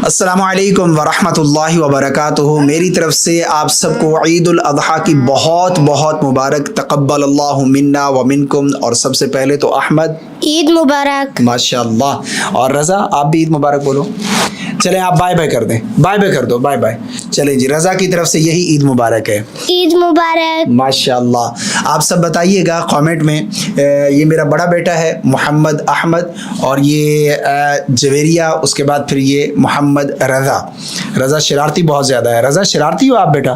السلام علیکم ورحمۃ اللہ وبرکاتہ۔ میری طرف سے آپ سب کو عید الاضحیٰ کی بہت بہت مبارک، تقبل اللہ منا و منکم۔ اور سب سے پہلے تو احمد عید مبارک۔ ماشاء اللہ، اور رضا آپ بھی عید مبارک بولو۔ چلیں آپ بائے بائے کر دیں، بائے بائے کر دو، بائے بائے۔ چلیں جی، رضا کی طرف سے یہی عید مبارک ہے۔ عید مبارک۔ ماشاء اللہ، آپ سب بتائیے گا کامنٹ میں۔ یہ میرا بڑا بیٹا ہے محمد احمد، اور یہ جویریہ، اس کے بعد پھر یہ محمد رضا۔ رضا شرارتی بہت زیادہ ہے۔ رضا شرارتی ہو آپ بیٹا؟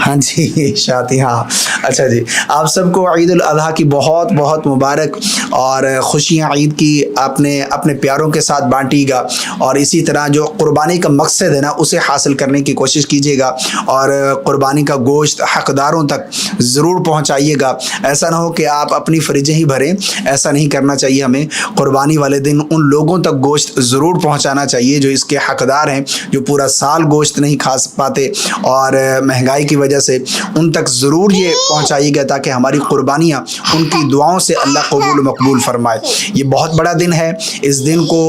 ہاں جی شاطی، ہاں اچھا جی۔ آپ سب کو عید الاضحیٰ کی بہت بہت مبارک، اور خوشیاں عید کی اپنے پیاروں کے ساتھ بانٹیے گا، اور اسی طرح جو قربانی کا مقصد ہے نا اسے حاصل کرنے کی کوشش کیجیے گا، اور قربانی کا گوشت حقداروں تک ضرور پہنچائیے گا۔ ایسا نہ ہو کہ آپ اپنی فریجیں ہی بھریں، ایسا نہیں کرنا چاہیے ہمیں۔ قربانی والے دن ان لوگوں تک گوشت ضرور پہنچانا چاہیے جو اس کے حقدار ہیں، جو پورا سال گوشت نہیں کھا پاتے، اور مہنگائی کی وجہ سے ان تک ضرور یہ پہنچائیے گا، تاکہ ہماری قربانیاں ان کی دعاؤں سے اللہ قبول و مقبول فرمائے۔ یہ بہت بڑا دن ہے، اس دن کو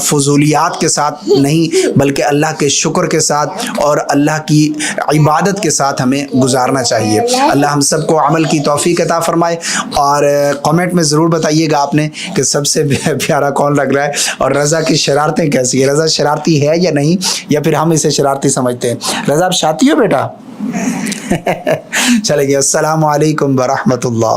فضولیات کے ساتھ نہیں بلکہ اللہ کے شکر کے ساتھ اور اللہ کی عبادت کے ساتھ ہمیں گزارنا چاہیے۔ اللہ ہم سب کو عمل کی توفیق عطا فرمائے، اور کامنٹ میں ضرور بتائیے گا آپ نے کہ سب سے پیارا کون لگ رہا ہے، اور رضا کی شرارتیں کیسی ہیں۔ رضا شرارتی ہے یا نہیں، یا پھر ہم اسے شرارتی سمجھتے ہیں؟ رضا آپ شاطی ہو بیٹا؟ چلے گئے، السلام علیکم ورحمۃ اللہ۔